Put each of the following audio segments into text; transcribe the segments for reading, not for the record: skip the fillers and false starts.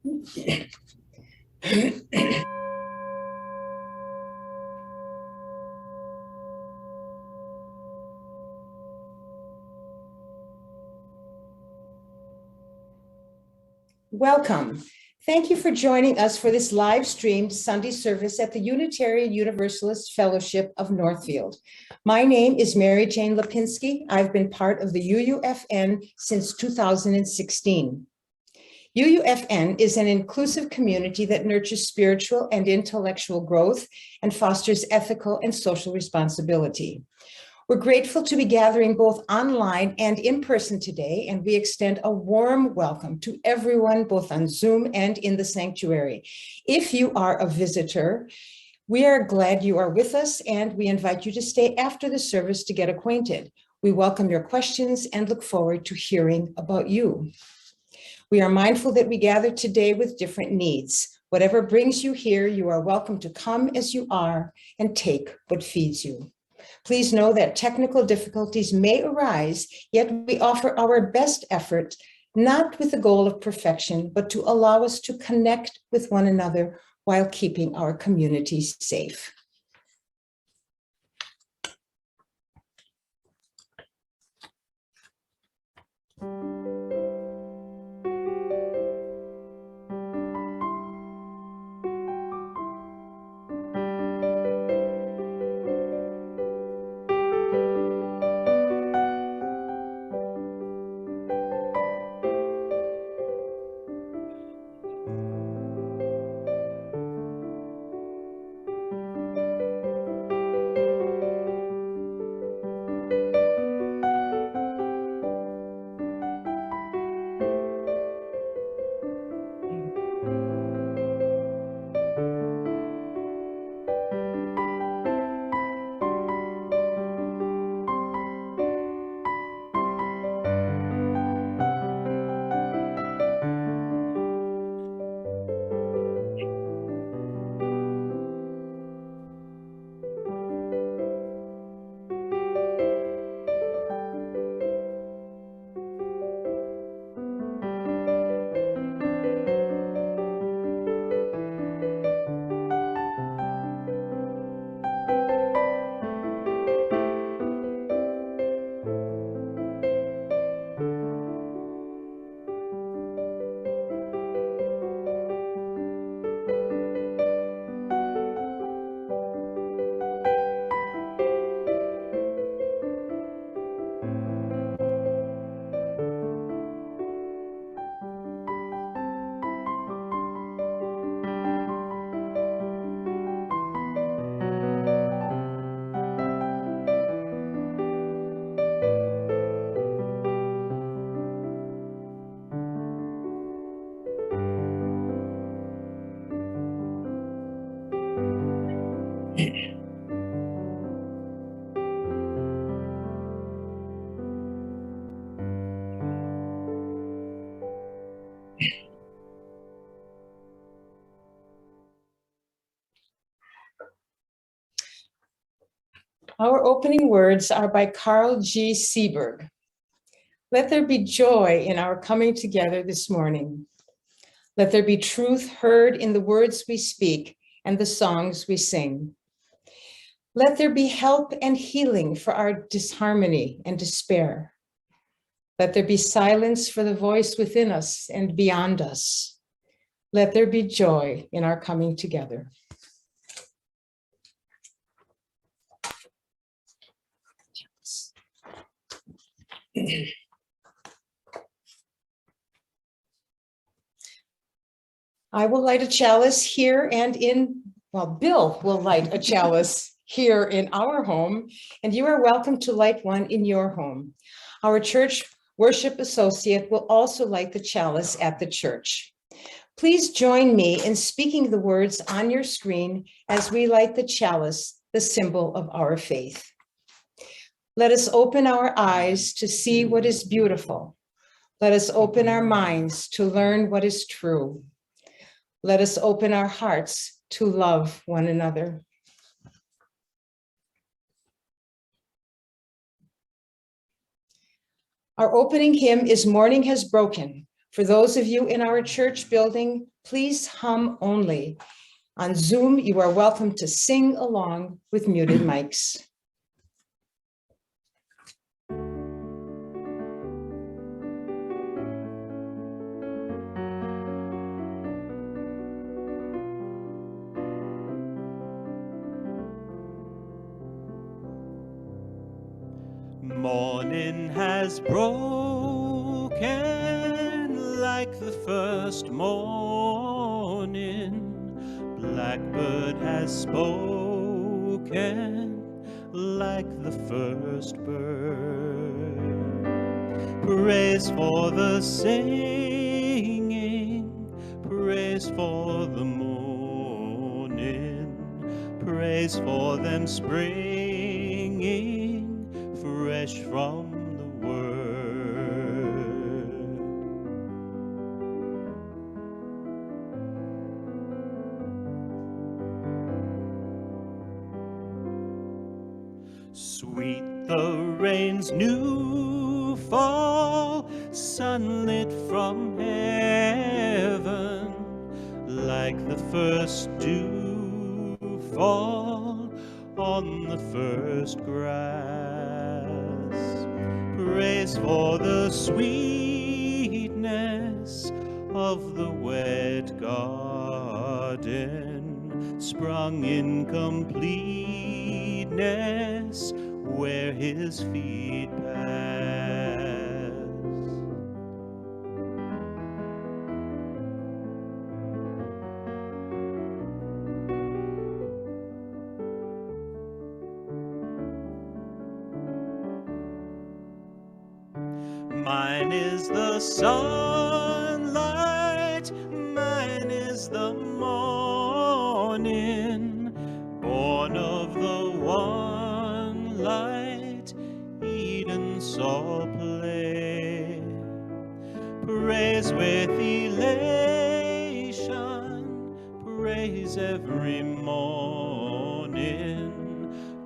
Welcome. Thank you for joining us for this live streamed Sunday service at the Unitarian Universalist Fellowship of Northfield. My name is Mary Jane Lipinski. I've been part of the UUFN since 2016. UUFN is an inclusive community that nurtures spiritual and intellectual growth and fosters ethical and social responsibility. We're grateful to be gathering both online and in person today, and we extend a warm welcome to everyone, both on Zoom and in the sanctuary. If you are a visitor, we are glad you are with us, and we invite you to stay after the service to get acquainted. We welcome your questions and look forward to hearing about you. We are mindful that we gather today with different needs. Whatever brings you here, you are welcome to come as you are and take what feeds you. Please know that technical difficulties may arise, yet we offer our best effort, not with the goal of perfection, but to allow us to connect with one another while keeping our communities safe. Our opening words are by Carl G. Seberg. Let there be joy in our coming together this morning. Let there be truth heard in the words we speak and the songs we sing. Let there be help and healing for our disharmony and despair. Let there be silence for the voice within us and beyond us. Let there be joy in our coming together. I will light a chalice here and Bill will light a chalice here in our home, and you are welcome to light one in your home. Our church worship associate will also light the chalice at the church. Please join me in speaking the words on your screen as we light the chalice, the symbol of our faith. Let us open our eyes to see what is beautiful. Let us open our minds to learn what is true. Let us open our hearts to love one another. Our opening hymn is Morning Has Broken. For those of you in our church building, please hum only. On Zoom, you are welcome to sing along with muted mics. Morning has broken like the first morning. Blackbird has spoken like the first bird. Praise for the singing, praise for the morning, praise for them springing fresh from the word. Sweet the rain's new fall, sunlit from heaven, like the first dew fall on the first grass. Praise for the sweetness of the wet garden, sprung in completeness where his feet pass. Mine is the sunlight, mine is the morning, born of the one light Eden saw play. Praise with elation, praise every morning,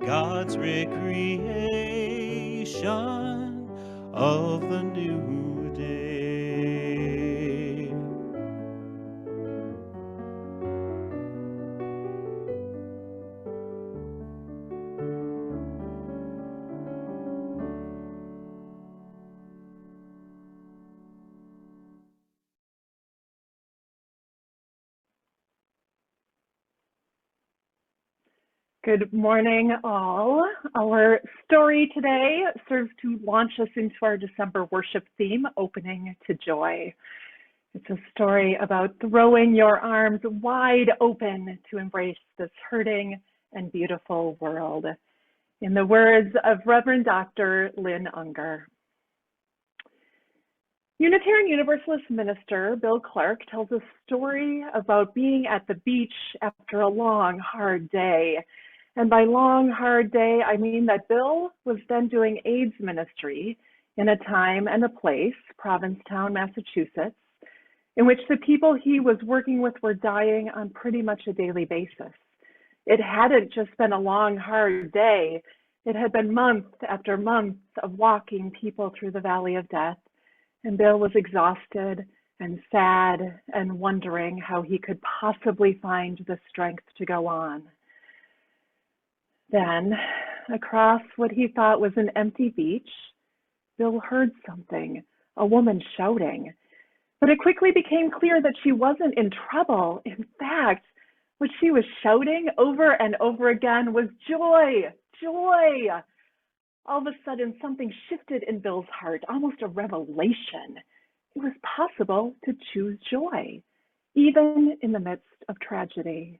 God's recreation of the new day. Good morning, all. Our story today serves to launch us into our December worship theme, Opening to Joy. It's a story about throwing your arms wide open to embrace this hurting and beautiful world. In the words of Reverend Dr. Lynn Unger. Unitarian Universalist minister Bill Clark tells a story about being at the beach after a long, hard day. And by long, hard day, I mean that Bill was then doing AIDS ministry in a time and a place, Provincetown, Massachusetts, in which the people he was working with were dying on pretty much a daily basis. It hadn't just been a long, hard day. It had been month after month of walking people through the valley of death. And Bill was exhausted and sad and wondering how he could possibly find the strength to go on. Then, across what he thought was an empty beach, Bill heard something, a woman shouting. But it quickly became clear that she wasn't in trouble. In fact, what she was shouting over and over again was joy, joy. All of a sudden, something shifted in Bill's heart, almost a revelation. It was possible to choose joy, even in the midst of tragedy.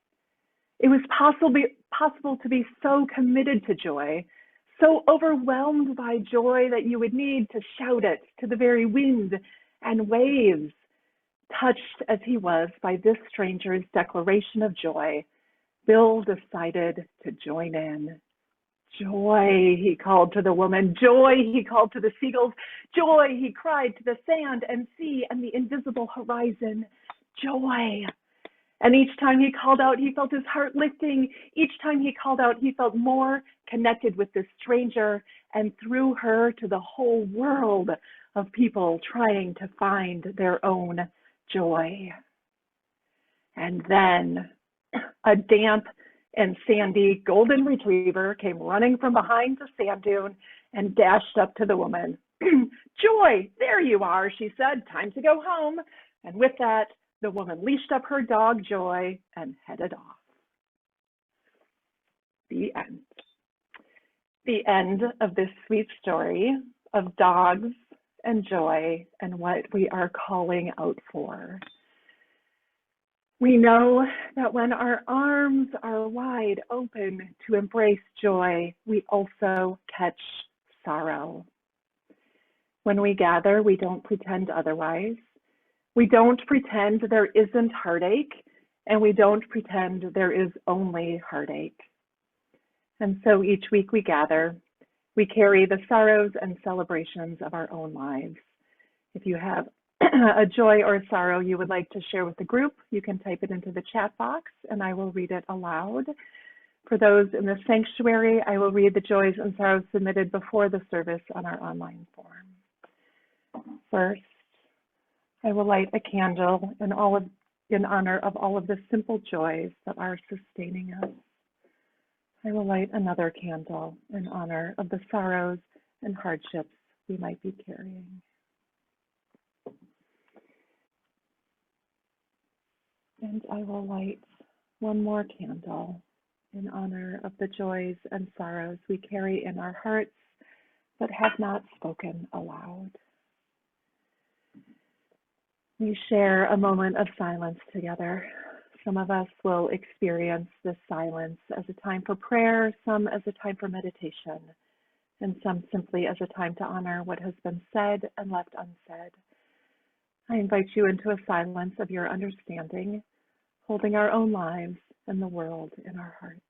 It was possible to be so committed to joy, so overwhelmed by joy that you would need to shout it to the very wind and waves. Touched as he was by this stranger's declaration of joy, Bill decided to join in. Joy, he called to the woman. Joy, he called to the seagulls. Joy, he cried to the sand and sea and the invisible horizon. Joy. And each time he called out, he felt his heart lifting. Each time he called out, he felt more connected with this stranger and through her to the whole world of people trying to find their own joy. And then a damp and sandy golden retriever came running from behind the sand dune and dashed up to the woman. Joy, there you are, she said. Time to go home. And with that, the woman leashed up her dog, Joy, and headed off. The end. The end of this sweet story of dogs and joy and what we are calling out for. We know that when our arms are wide open to embrace joy, we also catch sorrow. When we gather, we don't pretend otherwise. We don't pretend there isn't heartache, and we don't pretend there is only heartache. And so each week we gather, we carry the sorrows and celebrations of our own lives. If you have a joy or a sorrow you would like to share with the group, you can type it into the chat box and I will read it aloud. For those in the sanctuary, I will read the joys and sorrows submitted before the service on our online form. First, I will light a candle in honor of all of the simple joys that are sustaining us. I will light another candle in honor of the sorrows and hardships we might be carrying. And I will light one more candle in honor of the joys and sorrows we carry in our hearts but have not spoken aloud. We share a moment of silence together. Some of us will experience this silence as a time for prayer, some as a time for meditation, and some simply as a time to honor what has been said and left unsaid. I invite you into a silence of your understanding, holding our own lives and the world in our hearts.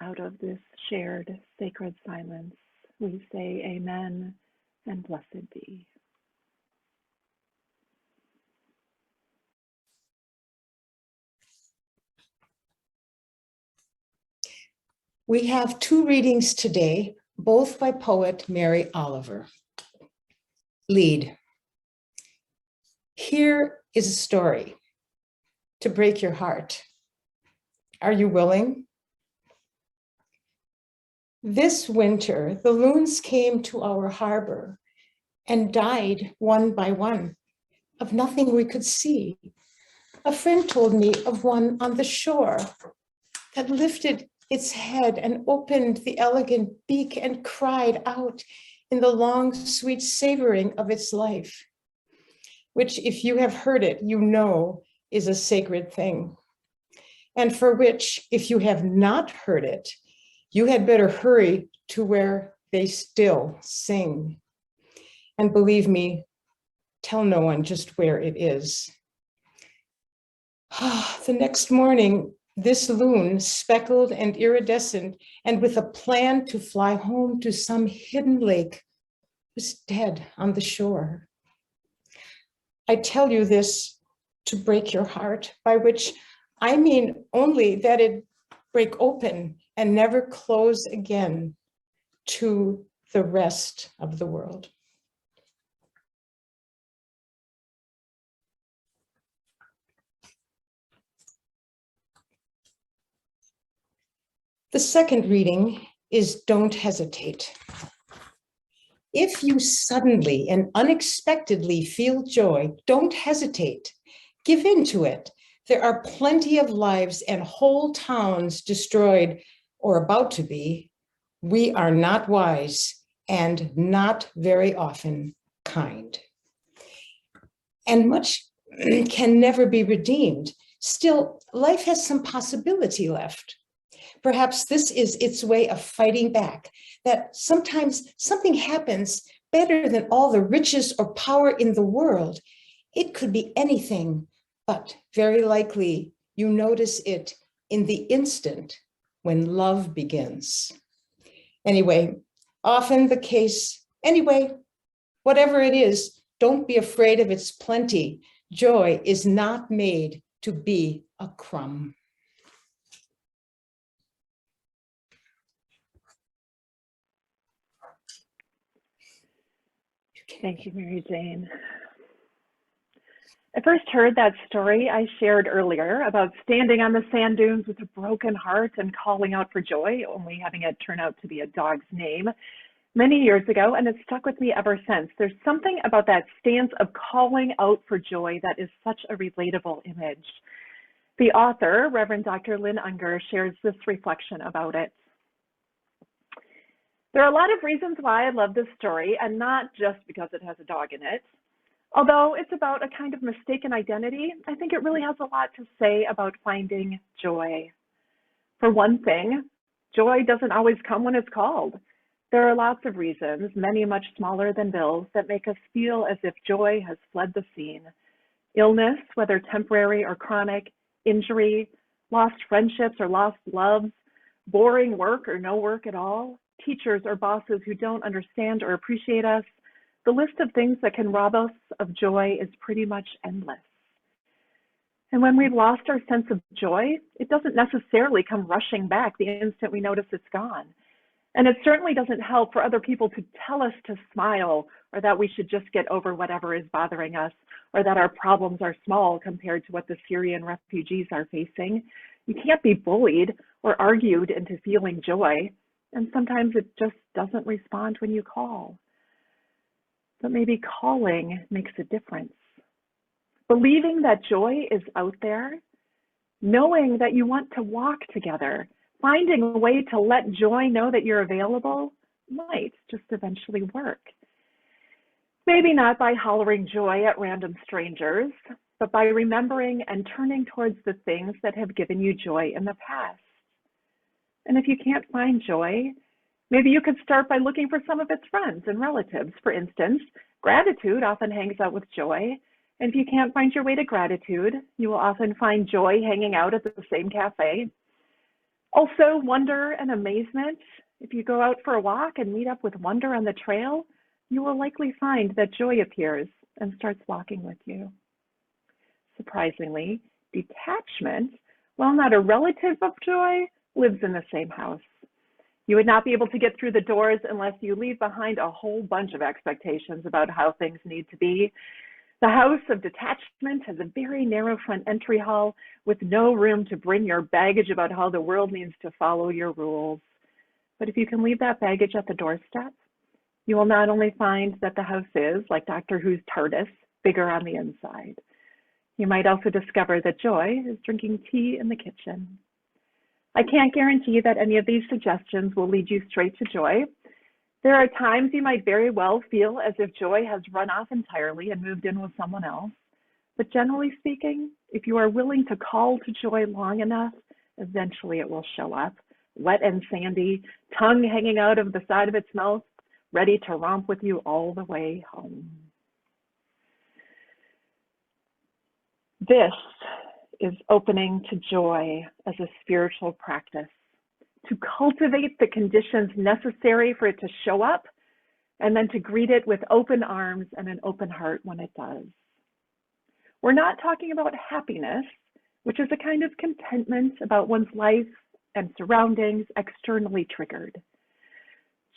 Out of this shared sacred silence, we say amen and blessed be. We have two readings today, both by poet Mary Oliver. Lead. Here is a story to break your heart. Are you willing? This winter, the loons came to our harbor and died one by one of nothing we could see. A friend told me of one on the shore that lifted its head and opened the elegant beak and cried out in the long, sweet savoring of its life, which, if you have heard it, you know is a sacred thing, and for which, if you have not heard it, you had better hurry to where they still sing. And believe me, tell no one just where it is. The next morning, this loon, speckled and iridescent, and with a plan to fly home to some hidden lake, was dead on the shore. I tell you this to break your heart, by which I mean only that it break open and never close again to the rest of the world. The second reading is Don't Hesitate. If you suddenly and unexpectedly feel joy, don't hesitate. Give in to it. There are plenty of lives and whole towns destroyed or about to be. We are not wise and not very often kind. And much can never be redeemed. Still, life has some possibility left. Perhaps this is its way of fighting back, that sometimes something happens better than all the riches or power in the world. It could be anything, but very likely you notice it in the instant when love begins. Anyway, whatever it is, don't be afraid of its plenty. Joy is not made to be a crumb. Thank you, Mary Jane. I first heard that story I shared earlier about standing on the sand dunes with a broken heart and calling out for joy, only having it turn out to be a dog's name, many years ago, and it's stuck with me ever since. There's something about that stance of calling out for joy that is such a relatable image. The author, Reverend Dr. Lynn Unger, shares this reflection about it. There are a lot of reasons why I love this story, and not just because it has a dog in it. Although it's about a kind of mistaken identity, I think it really has a lot to say about finding joy. For one thing, joy doesn't always come when it's called. There are lots of reasons, many much smaller than Bill's, that make us feel as if joy has fled the scene. Illness, whether temporary or chronic, injury, lost friendships or lost loves, boring work or no work at all, teachers or bosses who don't understand or appreciate us. The list of things that can rob us of joy is pretty much endless. And when we've lost our sense of joy, it doesn't necessarily come rushing back the instant we notice it's gone. And it certainly doesn't help for other people to tell us to smile, or that we should just get over whatever is bothering us, or that our problems are small compared to what the Syrian refugees are facing. You can't be bullied or argued into feeling joy, and sometimes it just doesn't respond when you call. But maybe calling makes a difference. Believing that joy is out there, knowing that you want to walk together, finding a way to let joy know that you're available might just eventually work. Maybe not by hollering joy at random strangers, but by remembering and turning towards the things that have given you joy in the past. And if you can't find joy, maybe you could start by looking for some of its friends and relatives. For instance, gratitude often hangs out with joy. And if you can't find your way to gratitude, you will often find joy hanging out at the same cafe. Also, wonder and amazement. If you go out for a walk and meet up with wonder on the trail, you will likely find that joy appears and starts walking with you. Surprisingly, detachment, while not a relative of joy, lives in the same house. You would not be able to get through the doors unless you leave behind a whole bunch of expectations about how things need to be. The house of detachment has a very narrow front entry hall with no room to bring your baggage about how the world needs to follow your rules. But if you can leave that baggage at the doorstep, you will not only find that the house is, like Doctor Who's TARDIS, bigger on the inside. You might also discover that joy is drinking tea in the kitchen. I can't guarantee that any of these suggestions will lead you straight to joy. There are times you might very well feel as if joy has run off entirely and moved in with someone else. But generally speaking, if you are willing to call to joy long enough, eventually it will show up, wet and sandy, tongue hanging out of the side of its mouth, ready to romp with you all the way home. This is opening to joy as a spiritual practice, to cultivate the conditions necessary for it to show up, and then to greet it with open arms and an open heart when it does. We're not talking about happiness, which is a kind of contentment about one's life and surroundings externally triggered.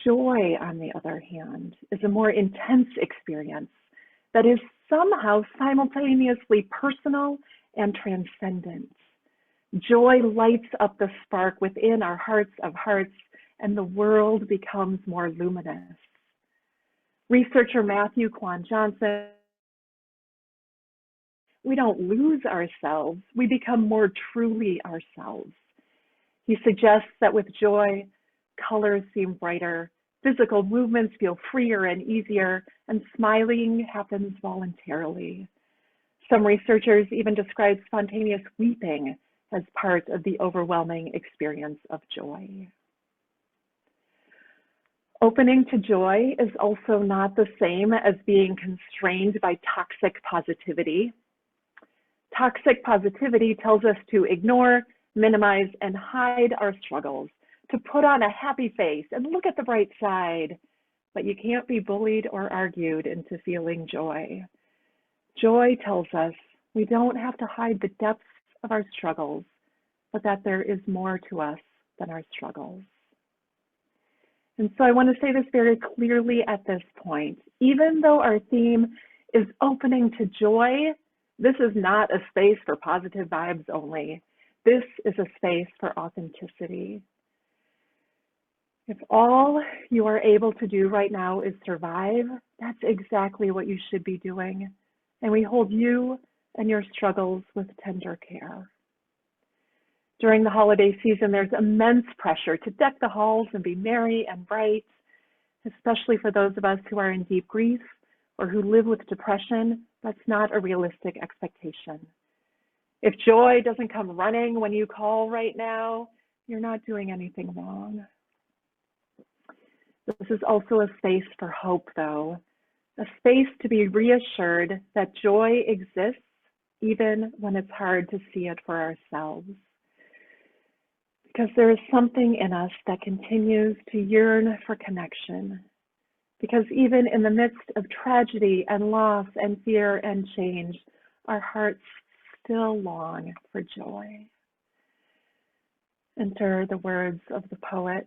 Joy, on the other hand, is a more intense experience that is somehow simultaneously personal and transcendent. Joy lights up the spark within our hearts of hearts, and the world becomes more luminous. Researcher Matthew Quan Johnson, we don't lose ourselves, we become more truly ourselves. He suggests that with joy, colors seem brighter, physical movements feel freer and easier, and smiling happens voluntarily. Some researchers even describe spontaneous weeping as part of the overwhelming experience of joy. Opening to joy is also not the same as being constrained by toxic positivity. Toxic positivity tells us to ignore, minimize, and hide our struggles, to put on a happy face and look at the bright side. But you can't be bullied or argued into feeling joy. Joy tells us we don't have to hide the depths of our struggles, but that there is more to us than our struggles. And so I want to say this very clearly at this point. Even though our theme is opening to joy, this is not a space for positive vibes only. This is a space for authenticity. If all you are able to do right now is survive, that's exactly what you should be doing. And we hold you and your struggles with tender care. During the holiday season, there's immense pressure to deck the halls and be merry and bright, especially for those of us who are in deep grief or who live with depression. That's not a realistic expectation. If joy doesn't come running when you call right now, you're not doing anything wrong. This is also a space for hope, though, a space to be reassured that joy exists even when it's hard to see it for ourselves. Because there is something in us that continues to yearn for connection. Because even in the midst of tragedy and loss and fear and change, our hearts still long for joy. Enter the words of the poet.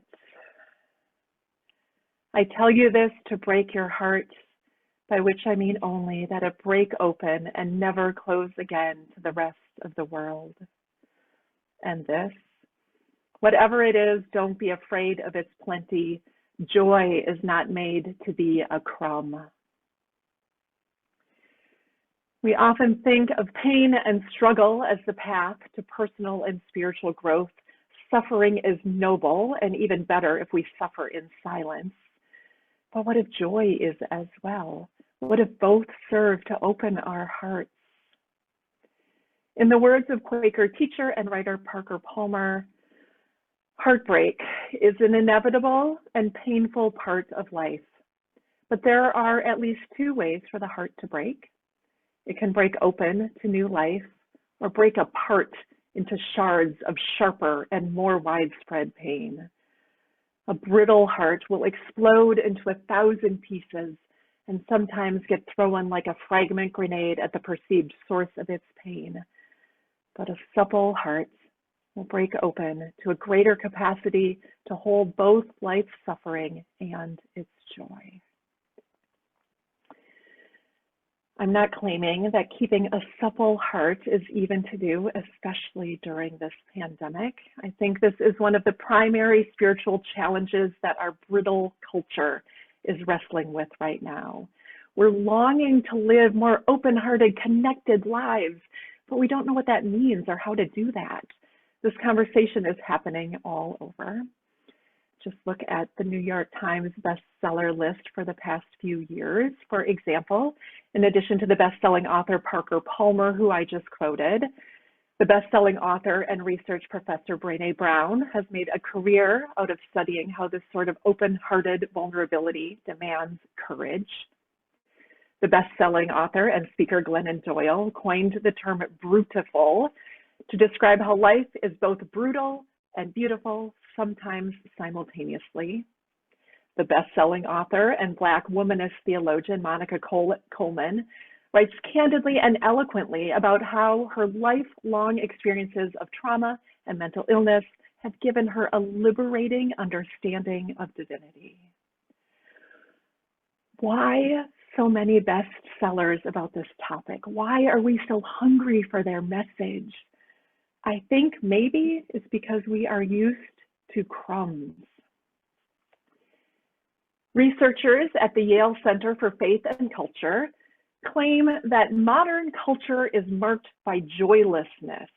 I tell you this to break your heart, by which I mean only that it break open and never close again to the rest of the world. And this, whatever it is, don't be afraid of its plenty. Joy is not made to be a crumb. We often think of pain and struggle as the path to personal and spiritual growth. Suffering is noble, and even better if we suffer in silence. But what if joy is as well? What if both serve to open our hearts? In the words of Quaker teacher and writer Parker Palmer, heartbreak is an inevitable and painful part of life. But there are at least two ways for the heart to break. It can break open to new life, or break apart into shards of sharper and more widespread pain. A brittle heart will explode into 1,000 pieces and sometimes get thrown like a fragment grenade at the perceived source of its pain. But a supple heart will break open to a greater capacity to hold both life's suffering and its joy. I'm not claiming that keeping a supple heart is even to do, especially during this pandemic. I think this is one of the primary spiritual challenges that our brittle culture is wrestling with right now. We're longing to live more open-hearted, connected lives, but we don't know what that means or how to do that. This conversation is happening all over. Just look at the New York Times bestseller list for the past few years. For example, in addition to the best-selling author Parker Palmer, who I just quoted, the best-selling author and research professor Brené Brown has made a career out of studying how this sort of open-hearted vulnerability demands courage. The best-selling author and speaker Glennon Doyle coined the term brutiful to describe how life is both brutal and beautiful, sometimes simultaneously. The best-selling author and Black womanist theologian Monica Coleman writes candidly and eloquently about how her lifelong experiences of trauma and mental illness have given her a liberating understanding of divinity. Why so many bestsellers about this topic? Why are we so hungry for their message? I think maybe it's because we are used to crumbs. Researchers at the Yale Center for Faith and Culture claim that modern culture is marked by joylessness.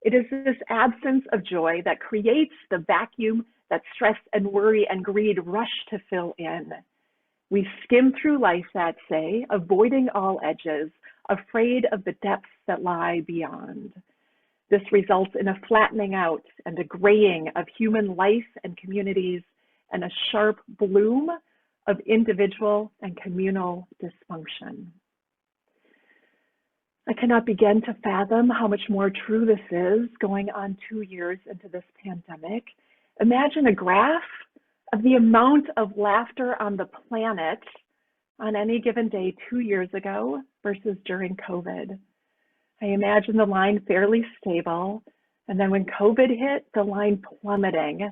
It is this absence of joy that creates the vacuum that stress and worry and greed rush to fill in. We skim through life, that say, avoiding all edges, afraid of the depths that lie beyond. This results in a flattening out and a graying of human life and communities, and a sharp bloom of individual and communal dysfunction. I cannot begin to fathom how much more true this is going on 2 years into this pandemic. Imagine a graph of the amount of laughter on the planet on any given day 2 years ago versus during COVID. I imagine the line fairly stable, and then when COVID hit, the line plummeting.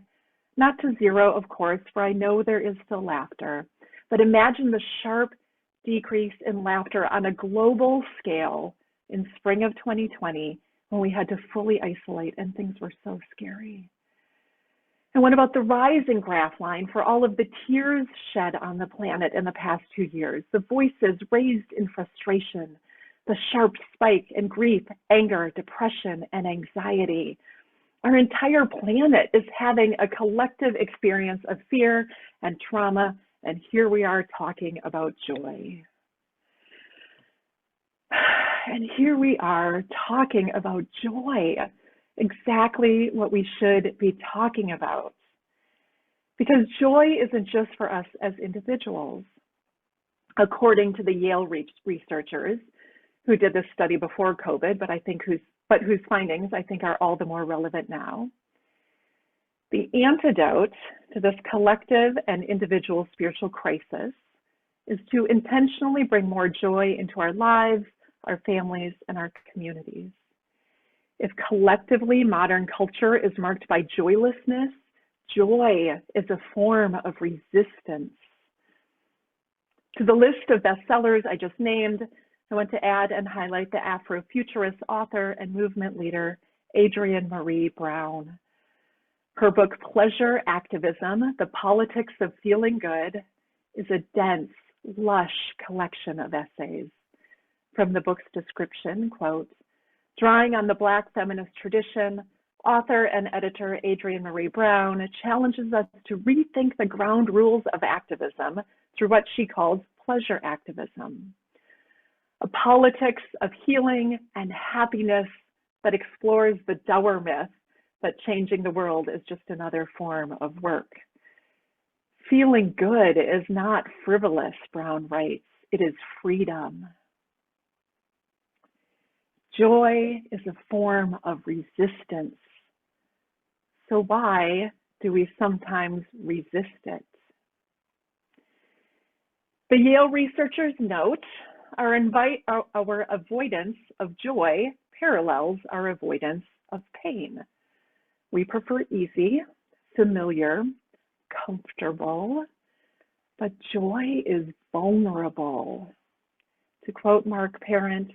Not to zero, of course, for I know there is still laughter, but imagine the sharp decrease in laughter on a global scale in spring of 2020 when we had to fully isolate and things were so scary. And what about the rising graph line for all of the tears shed on the planet in the past 2 years, the voices raised in frustration, the sharp spike in grief, anger, depression, and anxiety? Our entire planet is having a collective experience of fear and trauma, and here we are talking about joy. And here we are talking about joy, exactly what we should be talking about. Because joy isn't just for us as individuals. According to the Yale researchers who did this study before COVID, but whose findings I think are all the more relevant now, the antidote to this collective and individual spiritual crisis is to intentionally bring more joy into our lives, our families, and our communities. If collectively modern culture is marked by joylessness, joy is a form of resistance. To the list of bestsellers I just named, I want to add and highlight the Afrofuturist author and movement leader, Adrienne Maree Brown. Her book, Pleasure Activism, The Politics of Feeling Good, is a dense, lush collection of essays. From the book's description, quote, drawing on the Black feminist tradition, author and editor Adrienne Maree Brown challenges us to rethink the ground rules of activism through what she calls pleasure activism, a politics of healing and happiness that explores the dour myth that changing the world is just another form of work. Feeling good is not frivolous, Brown writes, it is freedom. Joy is a form of resistance. So why do we sometimes resist it? The Yale researchers note our avoidance of joy parallels our avoidance of pain. We prefer easy, familiar, comfortable, but joy is vulnerable. To quote Mark Parent,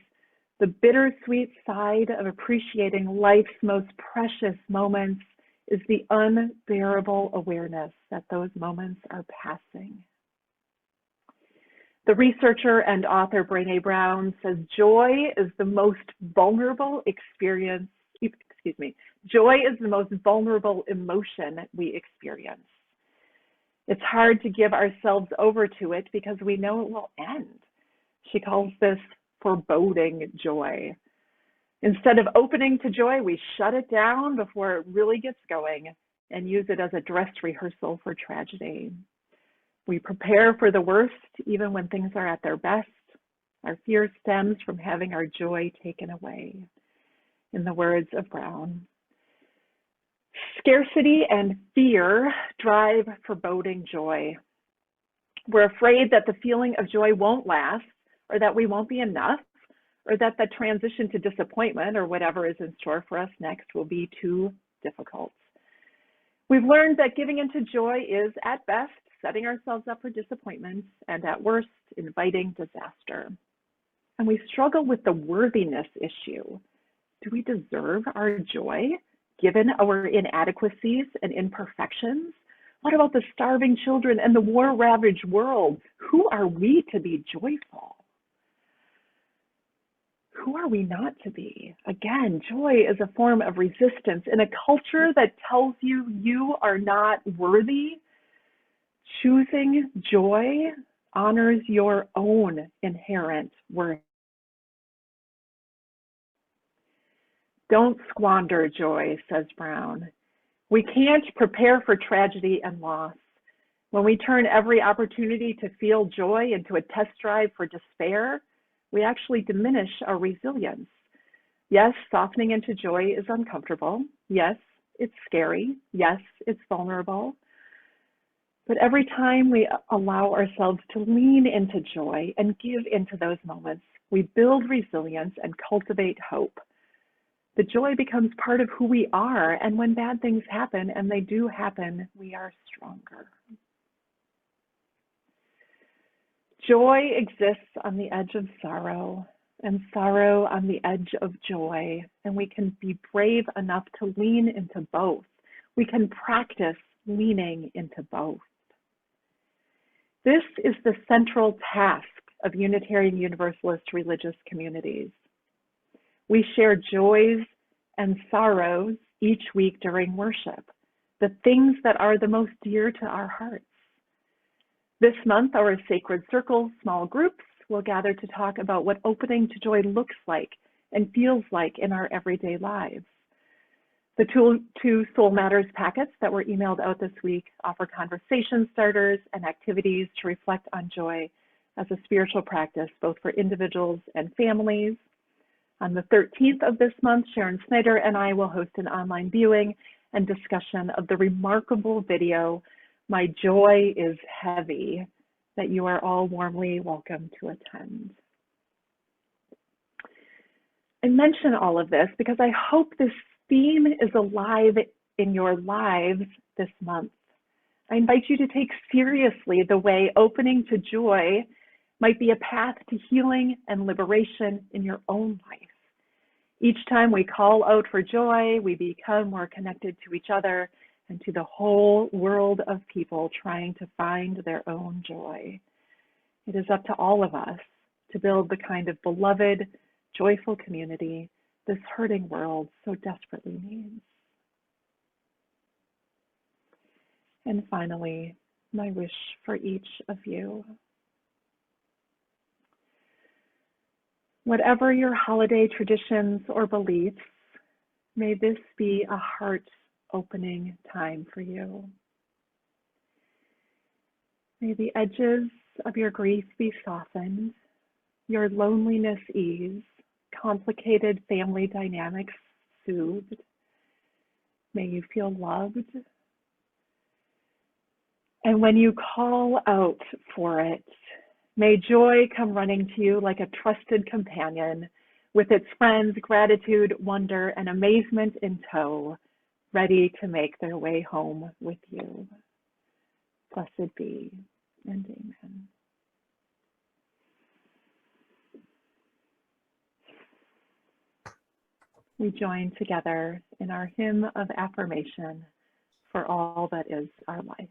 the bittersweet side of appreciating life's most precious moments is the unbearable awareness that those moments are passing. The researcher and author Brené Brown says joy is the most vulnerable joy is the most vulnerable emotion we experience. It's hard to give ourselves over to it because we know it will end. She calls this foreboding joy. Instead of opening to joy, we shut it down before it really gets going and use it as a dress rehearsal for tragedy. We prepare for the worst even when things are at their best. Our fear stems from having our joy taken away. In the words of Brown, scarcity and fear drive foreboding joy. We're afraid that the feeling of joy won't last, or that we won't be enough, or that the transition to disappointment or whatever is in store for us next will be too difficult. We've learned that giving into joy is, at best, setting ourselves up for disappointment, and at worst, inviting disaster. And we struggle with the worthiness issue. Do we deserve our joy, given our inadequacies and imperfections? What about the starving children and the war-ravaged world? Who are we to be joyful? Who are we not to be? Again, joy is a form of resistance. In a culture that tells you you are not worthy, choosing joy honors your own inherent worth. Don't squander joy, says Brown. We can't prepare for tragedy and loss. When we turn every opportunity to feel joy into a test drive for despair, we actually diminish our resilience. Yes, softening into joy is uncomfortable. Yes, it's scary. Yes, it's vulnerable. But every time we allow ourselves to lean into joy and give into those moments, we build resilience and cultivate hope. The joy becomes part of who we are, and when bad things happen, and they do happen, we are stronger. Joy exists on the edge of sorrow, and sorrow on the edge of joy, and we can be brave enough to lean into both. We can practice leaning into both. This is the central task of Unitarian Universalist religious communities. We share joys and sorrows each week during worship, the things that are the most dear to our hearts. This month, our Sacred Circle small groups will gather to talk about what opening to joy looks like and feels like in our everyday lives. The two Soul Matters packets that were emailed out this week offer conversation starters and activities to reflect on joy as a spiritual practice, both for individuals and families. On the 13th of this month, Sharon Snyder and I will host an online viewing and discussion of the remarkable video, My Joy is Heavy, that you are all warmly welcome to attend. I mention all of this because I hope this theme is alive in your lives this month. I invite you to take seriously the way opening to joy might be a path to healing and liberation in your own life. Each time we call out for joy, we become more connected to each other and to the whole world of people trying to find their own joy. It is up to all of us to build the kind of beloved, joyful community this hurting world so desperately needs. And finally, my wish for each of you. Whatever your holiday traditions or beliefs, may this be a heart-opening time for you. May the edges of your grief be softened, your loneliness eased, complicated family dynamics soothed. May you feel loved. And when you call out for it, may joy come running to you like a trusted companion with its friends, gratitude, wonder, and amazement in tow, ready to make their way home with you. Blessed be, and amen. We join together in our hymn of affirmation for all that is our life.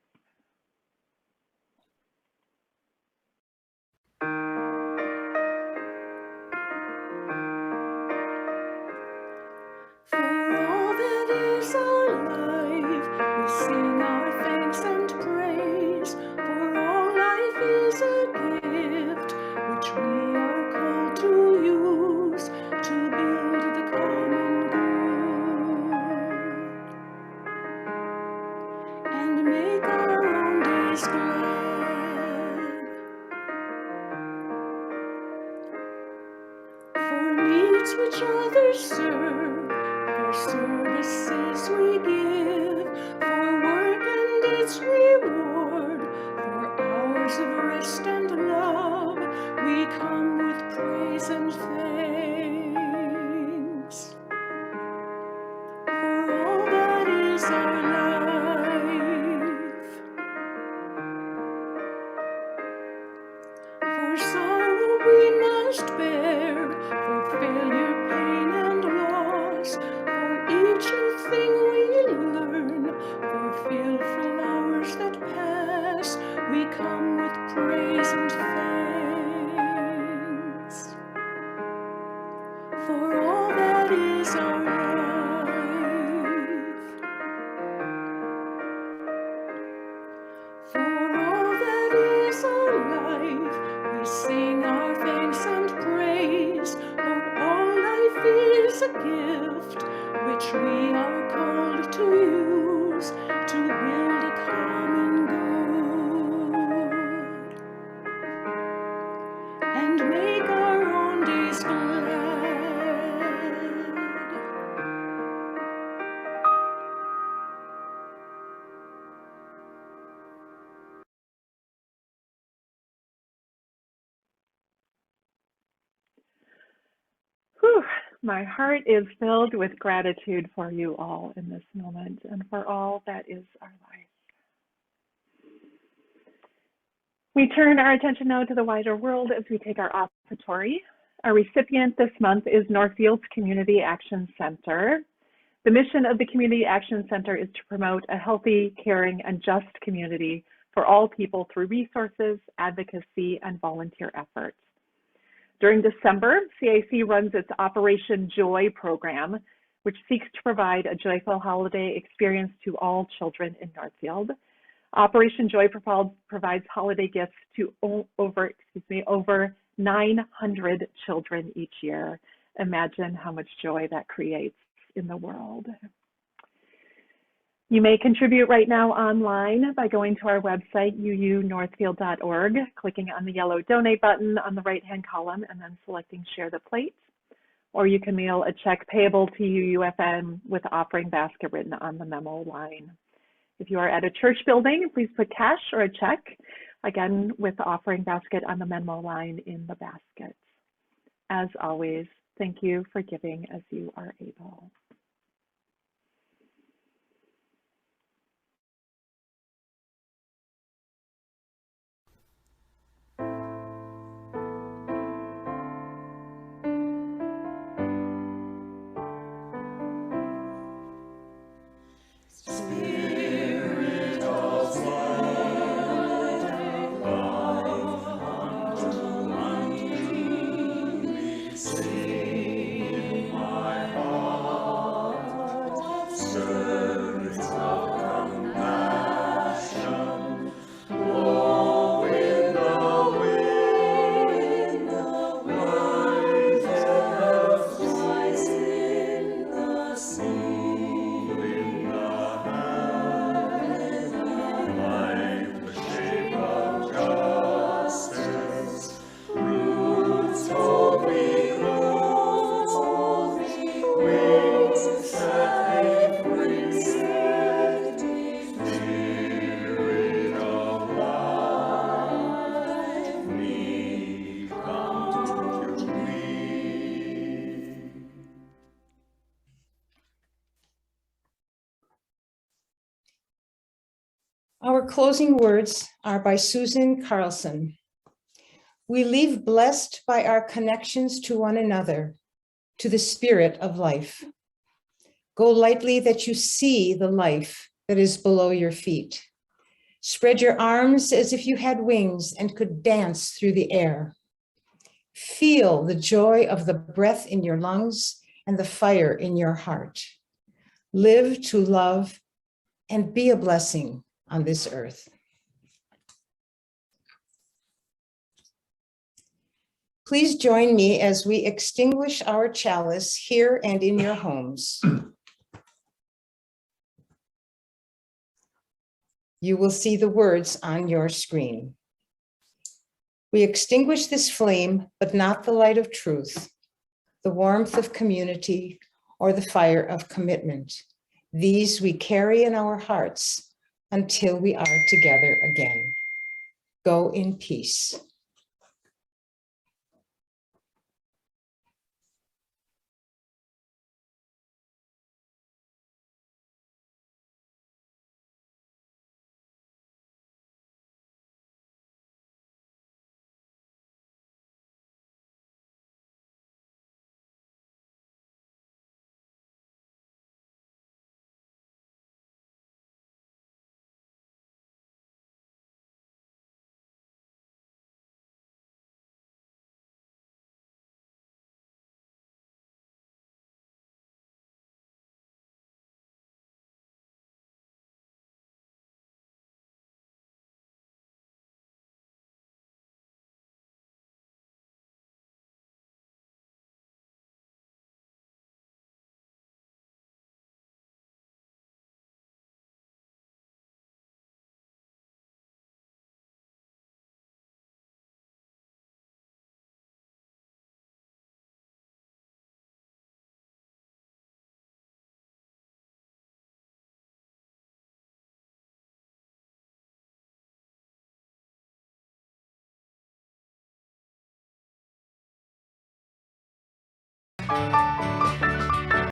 For all that is our life, we sing our thanks and praise. For all life is a gift, which we are called to use to build the common good and make our own days glad. For needs which others serve, for services we give, for work and its reward, for hours of rest and love, we come with praise and thanks. For all that is our life, for sorrow we must bear, for failure, pain, and loss, for each thing we learn, for fearful hours that pass, we come with praise and thanks. For all that is our life, for all that is our life, we sing our thanks and praise. For all life is a gift, which we are called to use to build a common good and make our own Whew, my heart is filled with gratitude for you all in this moment and for all that is our life. We turn our attention now to the wider world as we take our offertory. Our recipient this month is Northfield's Community Action Center. The mission of the Community Action Center is to promote a healthy, caring, and just community for all people through resources, advocacy, and volunteer efforts. During December, CAC runs its Operation Joy program, which seeks to provide a joyful holiday experience to all children in Northfield. Operation Joy provides holiday gifts to over 900 children each year. Imagine how much joy that creates in the world. You may contribute right now online by going to our website, uunorthfield.org, clicking on the yellow donate button on the right-hand column, and then selecting share the plate. Or you can mail a check payable to UUFM with offering basket written on the memo line. If you are at a church building, please put cash or a check, again, with the offering basket on the memo line in the basket. As always, thank you for giving as you are able. Our closing words are by Susan Carlson. We leave blessed by our connections to one another, to the spirit of life. Go lightly that you see the life that is below your feet. Spread your arms as if you had wings and could dance through the air. Feel the joy of the breath in your lungs and the fire in your heart. Live to love and be a blessing on this earth. Please join me as we extinguish our chalice here and in your homes. You will see the words on your screen. We extinguish this flame, but not the light of truth, the warmth of community, or the fire of commitment. These we carry in our hearts until we are together again. Go in peace.